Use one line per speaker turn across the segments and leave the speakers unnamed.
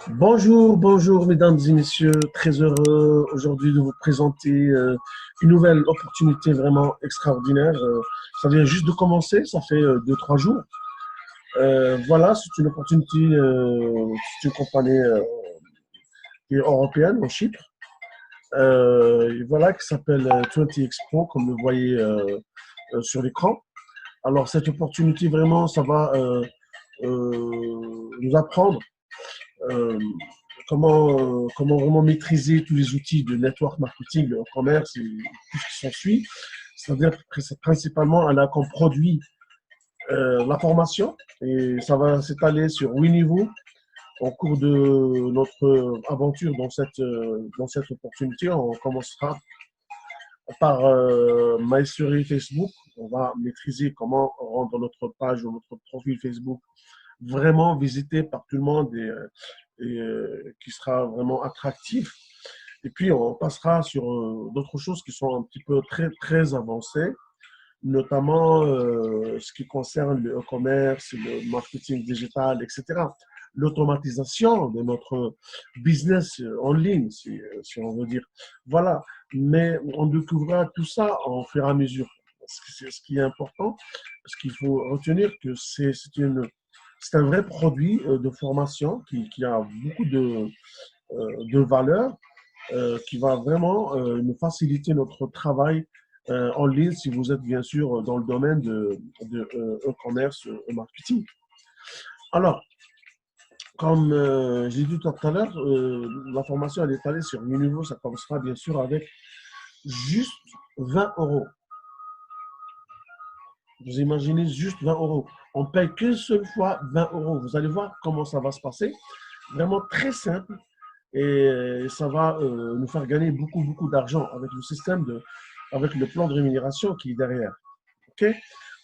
Bonjour, bonjour mesdames et messieurs, très heureux aujourd'hui de vous présenter une nouvelle opportunité vraiment extraordinaire. Ça vient juste de commencer, ça fait 2, 3 jours. Voilà, c'est une opportunité, c'est une compagnie qui est européenne, en Chypre, et voilà, qui s'appelle 20 Expo, comme vous le voyez sur l'écran. Alors cette opportunité vraiment, ça va nous apprendre euh, comment vraiment maîtriser tous les outils de network marketing, le commerce et tout ce qui s'ensuit. C'est-à-dire que c'est principalement elle a comme produit la formation et ça va s'étaler sur 8 niveaux au cours de notre aventure dans cette opportunité. On commencera par maestrie Facebook. On va maîtriser comment rendre notre page ou notre profil Facebook vraiment visité par tout le monde et qui sera vraiment attractif. Et puis, on passera sur d'autres choses qui sont un petit peu très avancées, notamment ce qui concerne le e-commerce, le marketing digital, etc. L'automatisation de notre business en ligne, si on veut dire. Voilà. Mais on découvrira tout ça en fur et à mesure. Ce qui est important, ce qu'il faut retenir, que c'est un vrai produit de formation qui a beaucoup de valeur, qui va vraiment nous faciliter notre travail en ligne si vous êtes bien sûr dans le domaine de e-commerce et marketing. Alors, comme j'ai dit tout à l'heure, la formation elle est allée sur 8 niveaux. Ça commencera bien sûr avec juste 20 euros. Vous imaginez juste 20 euros. On paye qu'une seule fois 20 euros. Vous allez voir comment ça va se passer. Vraiment très simple. Et ça va nous faire gagner beaucoup d'argent avec le système avec le plan de rémunération qui est derrière. OK?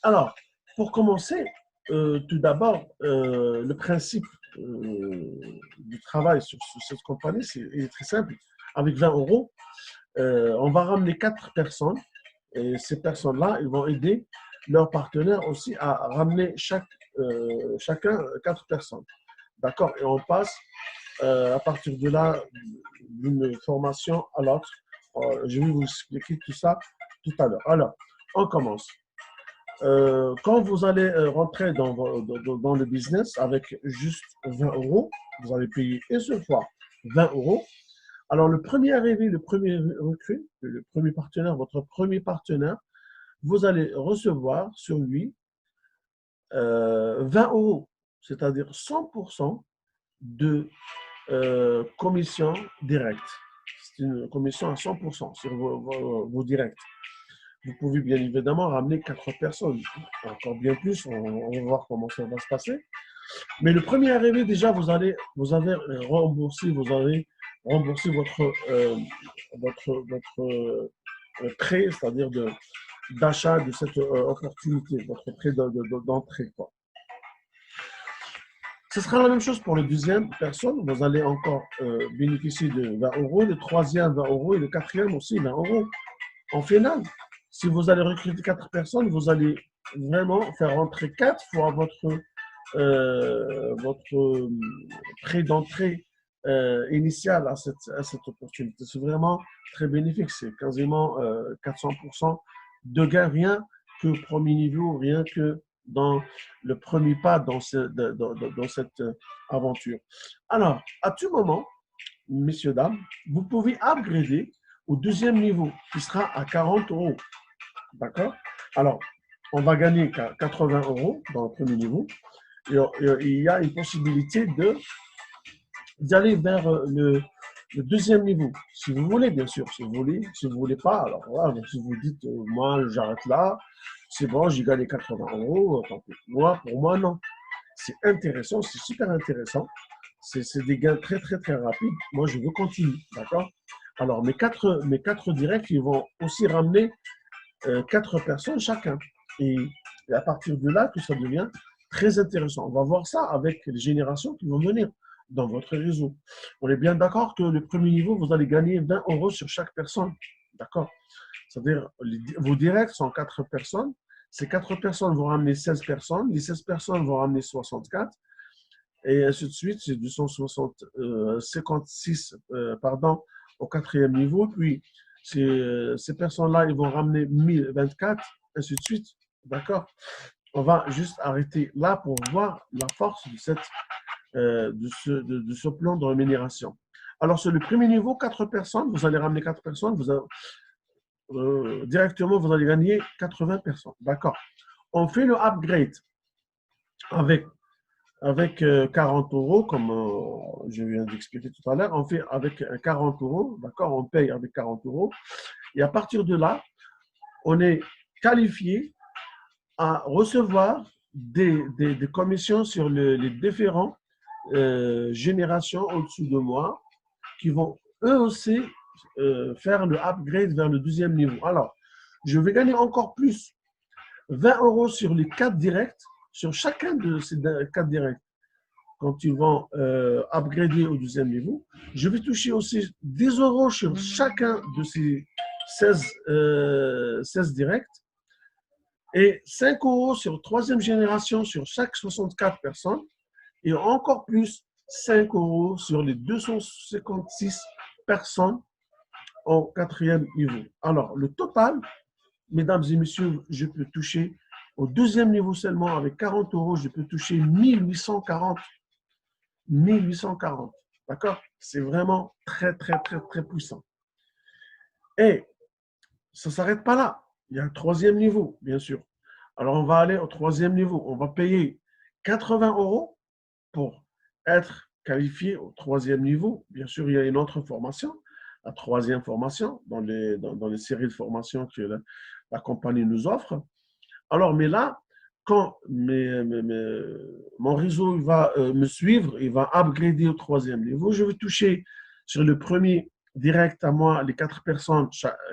Alors, pour commencer, tout d'abord, le principe du travail sur cette compagnie est très simple. Avec 20 euros, on va ramener 4 personnes et ces personnes-là, ils vont aider leurs partenaires aussi à ramener chacun 4 personnes. D'accord? Et on passe à partir de là d'une formation à l'autre. Je vais vous expliquer tout ça tout à l'heure. Alors, on commence. Quand vous allez rentrer dans le business avec juste 20 euros, vous allez payer une seule fois 20 euros. Alors, le premier arrivé, le premier recrue, le premier partenaire, votre premier partenaire, vous allez recevoir sur lui 20 euros, c'est-à-dire 100% de commission directe. C'est une commission à 100% sur vos directs. Vous pouvez bien évidemment ramener 4 personnes, encore bien plus, on va voir comment ça va se passer. Mais le premier arrivé, déjà, vous avez remboursé votre prêt, c'est-à-dire d'achat de cette opportunité, votre prêt d'entrée. Ce sera la même chose pour la deuxième personne. Vous allez encore bénéficier de 20 euros, le troisième 20 euros et le quatrième aussi 20 euros. En finale, si vous allez recruter 4 personnes, vous allez vraiment faire rentrer 4 fois votre prêt d'entrée initial à cette opportunité. C'est vraiment très bénéfique. C'est quasiment 400% de gain, rien que au premier niveau, rien que dans le premier pas dans cette aventure. Alors, à tout moment, messieurs, dames, vous pouvez upgrader au deuxième niveau qui sera à 40 euros. D'accord? Alors, on va gagner 80 euros dans le premier niveau. Et il y a une possibilité d'aller vers le deuxième niveau. Si vous voulez, bien sûr. Si vous voulez, si vous voulez pas, alors voilà, donc si vous dites, moi, j'arrête là, c'est bon, j'ai gagné 80 euros, tant pis. Moi, pour moi, non. C'est intéressant, c'est super intéressant. C'est des gains très rapides. Moi, je veux continuer, d'accord? Alors, mes quatre directs, ils vont aussi ramener 4 personnes chacun. Et à partir de là, que ça devient très intéressant. On va voir ça avec les générations qui vont venir dans votre réseau. On est bien d'accord que le premier niveau, vous allez gagner 20 euros sur chaque personne. D'accord? C'est-à-dire, vos directs sont 4 personnes. Ces 4 personnes vont ramener 16 personnes. Les 16 personnes vont ramener 64. et ainsi de suite. C'est 56, pardon, au quatrième niveau. Puis, ces personnes-là, ils vont ramener 1024, ainsi de suite. D'accord? On va juste arrêter là pour voir la force de ce plan de rémunération. Alors, sur le premier niveau, 4 personnes, vous allez ramener 4 personnes, directement, vous allez gagner 80 personnes. D'accord. On fait le upgrade avec, avec 40 euros, comme je viens d'expliquer tout à l'heure. On fait avec 40 euros, d'accord. On paye avec 40 euros. Et à partir de là, on est qualifié à recevoir des commissions sur les différents générations au-dessous de moi qui vont eux aussi faire le upgrade vers le deuxième niveau. Alors, je vais gagner encore plus 20 euros sur les 4 directs, sur chacun de ces 4 directs. Quand ils vont upgrader au deuxième niveau, je vais toucher aussi 10 euros sur chacun de ces 16 directs et 5 euros sur troisième génération sur chaque 64 personnes et encore plus 5 euros sur les 256 personnes au quatrième niveau. Alors, le total, mesdames et messieurs, je peux toucher au deuxième niveau seulement avec 40 euros, je peux toucher 1840. 1840. D'accord? C'est vraiment très, très, très, très puissant. Et ça ne s'arrête pas là. Il y a un troisième niveau, bien sûr. Alors, on va aller au troisième niveau. On va payer 80 euros pour être qualifié au troisième niveau. Bien sûr, il y a une autre formation, la troisième formation, dans les séries de formations que la compagnie nous offre. Alors, mais là, quand mon réseau va me suivre, il va upgrader au troisième niveau, je vais toucher sur le premier direct à moi, les 4 personnes,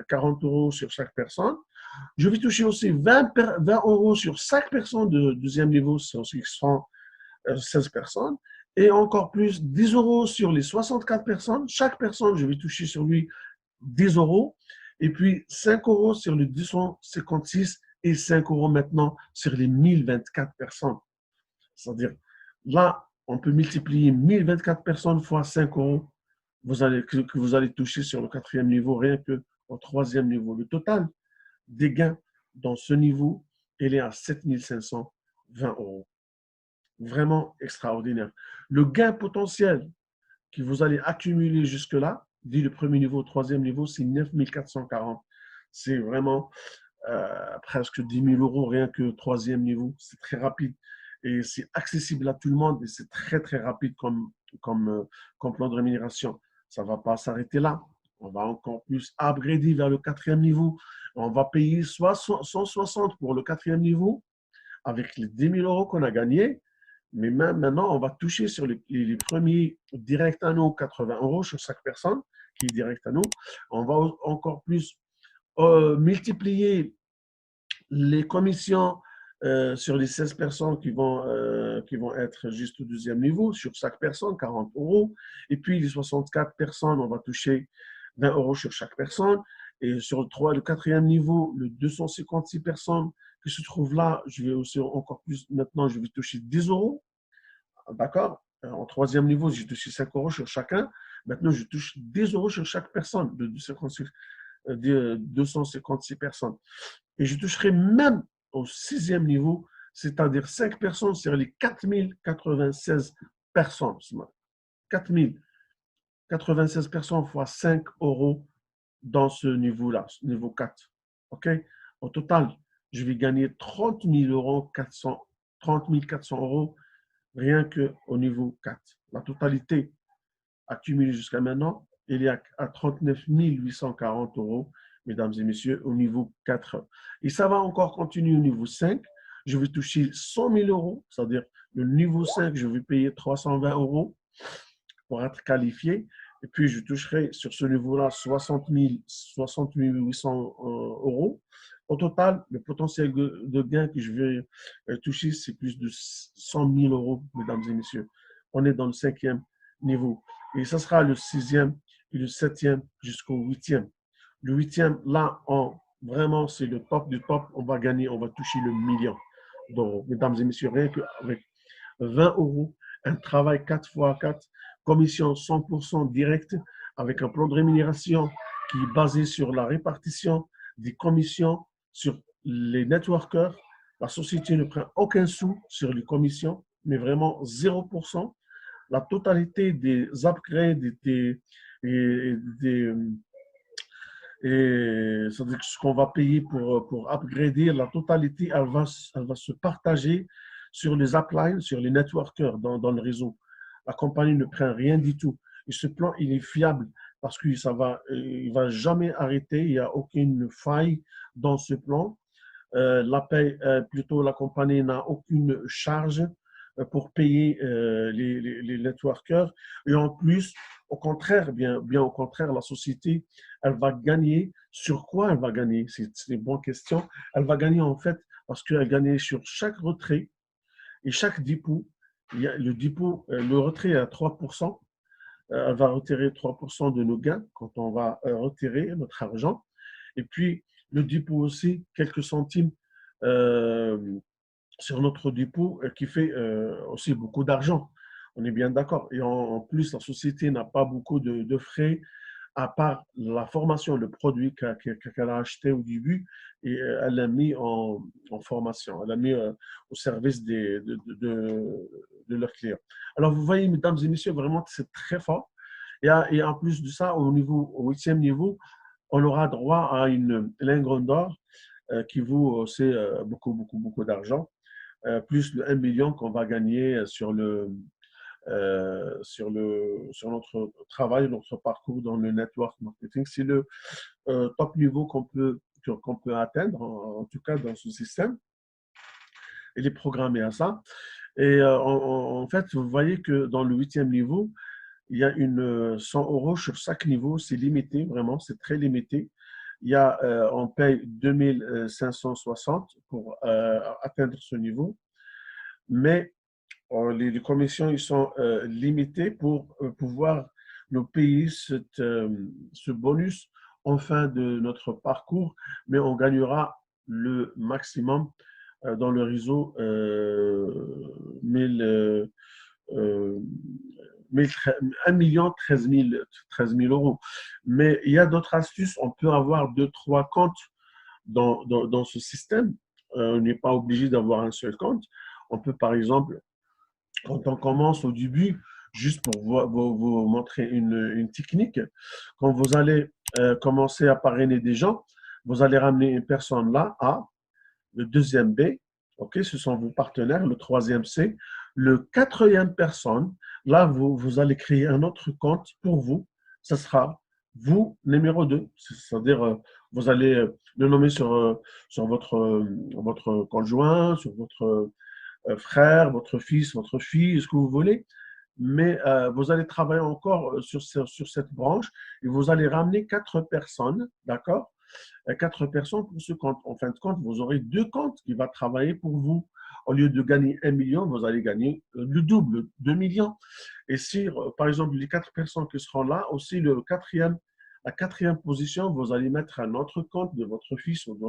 40 euros sur chaque personne. Je vais toucher aussi 20 euros sur chaque personne de deuxième niveau, ce sont 16 personnes. Et encore plus, 10 euros sur les 64 personnes. Chaque personne, je vais toucher sur lui 10 euros. Et puis 5 euros sur les 256 et 5 euros maintenant sur les 1024 personnes. C'est-à-dire, là, on peut multiplier 1024 personnes fois 5 euros que vous allez toucher sur le quatrième niveau, rien que au troisième niveau. Le total des gains dans ce niveau, il est à 7520 euros. Vraiment extraordinaire. Le gain potentiel que vous allez accumuler jusque-là, dès le premier niveau au troisième niveau, c'est 9440. C'est vraiment presque 10 000 euros rien que troisième niveau. C'est très rapide et c'est accessible à tout le monde et c'est très, très rapide comme plan de rémunération. Ça ne va pas s'arrêter là. On va encore plus upgrader vers le quatrième niveau. On va payer 160 pour le quatrième niveau avec les 10 000 euros qu'on a gagnés. Mais même maintenant, on va toucher sur les premiers directs à nous, 80 euros sur chaque personne qui est direct à nous. On va encore plus multiplier les commissions sur les 16 personnes qui vont être juste au deuxième niveau, sur chaque personne, 40 euros. Et puis, les 64 personnes, on va toucher 20 euros sur chaque personne. Et sur le quatrième niveau, le 256 personnes qui se trouvent là, je vais aussi encore plus, maintenant, je vais toucher 10 euros. D'accord? En troisième niveau, j'ai touché 5 euros sur chacun. Maintenant, je touche 10 euros sur chaque personne de 256 personnes. Et je toucherai même au sixième niveau, c'est-à-dire 5 personnes sur les 4096 personnes. 4096 personnes fois 5 euros dans ce niveau-là, niveau 4. OK? Au total, je vais gagner 30 000 euros, 30 400 euros rien qu'au niveau 4. La totalité accumulée jusqu'à maintenant, il est à 39 840 euros, mesdames et messieurs, au niveau 4. Et ça va encore continuer au niveau 5. Je vais toucher 100 000 euros, c'est-à-dire le niveau 5, je vais payer 320 euros pour être qualifié. Et puis, je toucherai sur ce niveau-là 60 800 euros. Au total, le potentiel de gain que je vais toucher, c'est plus de 100 000 euros, mesdames et messieurs. On est dans le cinquième niveau. Et ça sera le sixième et le septième jusqu'au huitième. Le huitième, là, vraiment, c'est le top du top. On va gagner, on va toucher le million d'euros. Mesdames et messieurs, rien qu'avec 20 euros un travail 4x4, commission 100% directe, avec un plan de rémunération qui est basé sur la répartition des commissions sur les networkers. La société ne prend aucun sou sur les commissions, mais vraiment 0%. La totalité des upgrades des et c'est-à-dire que ce qu'on va payer pour upgrader, la totalité, elle va se partager sur les uplines, sur les networkers dans le réseau. La compagnie ne prend rien du tout. Et ce plan, il est fiable parce qu'il il va jamais arrêter. Il n'y a aucune faille dans ce plan. La paye, plutôt la compagnie n'a aucune charge pour payer les networkers. Et en plus, au contraire, bien au contraire, la société, elle va gagner. Sur quoi elle va gagner? C'est une bonne question. Elle va gagner en fait parce qu'elle gagne sur chaque retrait et chaque dépôt. Il y a le dépôt, le retrait est à 3%. Elle va retirer 3% de nos gains quand on va retirer notre argent. Et puis, le dépôt aussi, quelques centimes euh, sur notre dépôt qui fait aussi beaucoup d'argent. On est bien d'accord. Et en plus, la société n'a pas beaucoup de frais à part la formation, le produit qu'elle a acheté au début et elle l'a mis en formation. Elle l'a mis au service de leurs clients. Alors, vous voyez, mesdames et messieurs, vraiment, c'est très fort. Et en plus de ça, au 8e niveau, on aura droit à une lingot d'or qui vaut aussi beaucoup d'argent, plus le 1 million qu'on va gagner sur notre travail, notre parcours dans le network marketing. C'est le top niveau qu'on peut atteindre, en tout cas dans ce système. Il est programmé à ça. Et en fait, vous voyez que dans le 8e niveau, il y a 100 euros sur chaque niveau. C'est limité, vraiment, c'est très limité. On paye 2560 pour atteindre ce niveau. Mais les commissions ils sont limitées pour pouvoir nous payer ce bonus en fin de notre parcours, mais on gagnera le maximum dans le réseau 1 million 13 000 euros. Mais il y a d'autres astuces. On peut avoir 2, 3 comptes dans ce système. On n'est pas obligé d'avoir un seul compte. On peut, par exemple, quand on commence au début, juste pour vous montrer une technique, quand vous allez commencer à parrainer des gens, vous allez ramener une personne là, A, le deuxième B, ok, ce sont vos partenaires, le troisième C, le quatrième personne, là, vous allez créer un autre compte pour vous, ce sera vous, numéro 2, c'est-à-dire vous allez le nommer sur votre conjoint, sur votre frère, votre fils, votre fille, ce que vous voulez. Mais vous allez travailler encore sur cette branche et vous allez ramener 4 personnes, d'accord? 4 personnes pour ce compte. En fin de compte, vous aurez 2 comptes qui vont travailler pour vous. Au lieu de gagner 1 million, vous allez gagner le double, 2 millions. Et si, par exemple, les 4 personnes qui seront là, aussi la quatrième position, vous allez mettre un autre compte de votre fils ou de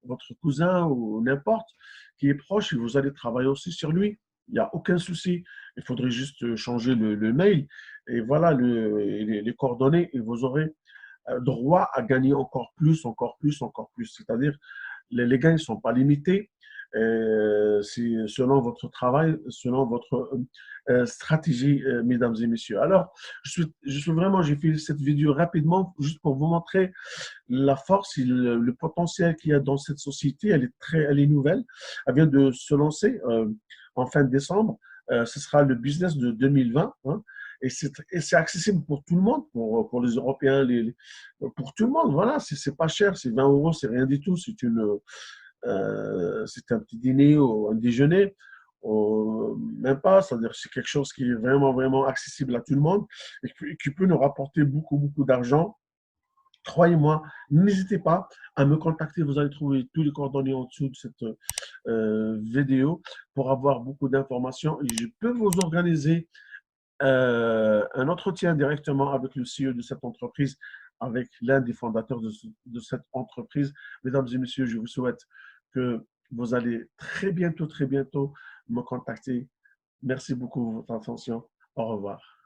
votre cousin ou n'importe qui est proche et vous allez travailler aussi sur lui. Il n'y a aucun souci. Il faudrait juste changer le mail et voilà les coordonnées et vous aurez droit à gagner encore plus, encore plus, encore plus. C'est-à-dire, les gains ne sont pas limités. C'est selon votre travail, selon votre stratégie, mesdames et messieurs. Alors, j'ai fait cette vidéo rapidement juste pour vous montrer la force et le potentiel qu'il y a dans cette société. Elle est nouvelle. Elle vient de se lancer en fin de décembre. Ce sera le business de 2020. Hein, et c'est accessible pour tout le monde, pour les Européens, pour tout le monde. Voilà, c'est pas cher, c'est 20 euros, c'est rien du tout. C'est un petit dîner ou un déjeuner. Même pas, c'est-à-dire que c'est quelque chose qui est vraiment accessible à tout le monde et qui peut nous rapporter beaucoup d'argent. Croyez-moi, n'hésitez pas à me contacter. Vous allez trouver tous les coordonnées en dessous de cette vidéo pour avoir beaucoup d'informations. Et je peux vous organiser un entretien directement avec le CEO de cette entreprise, avec l'un des fondateurs de cette entreprise. Mesdames et messieurs, je vous souhaite que vous allez très bientôt me contacter. Merci beaucoup pour votre attention. Au revoir.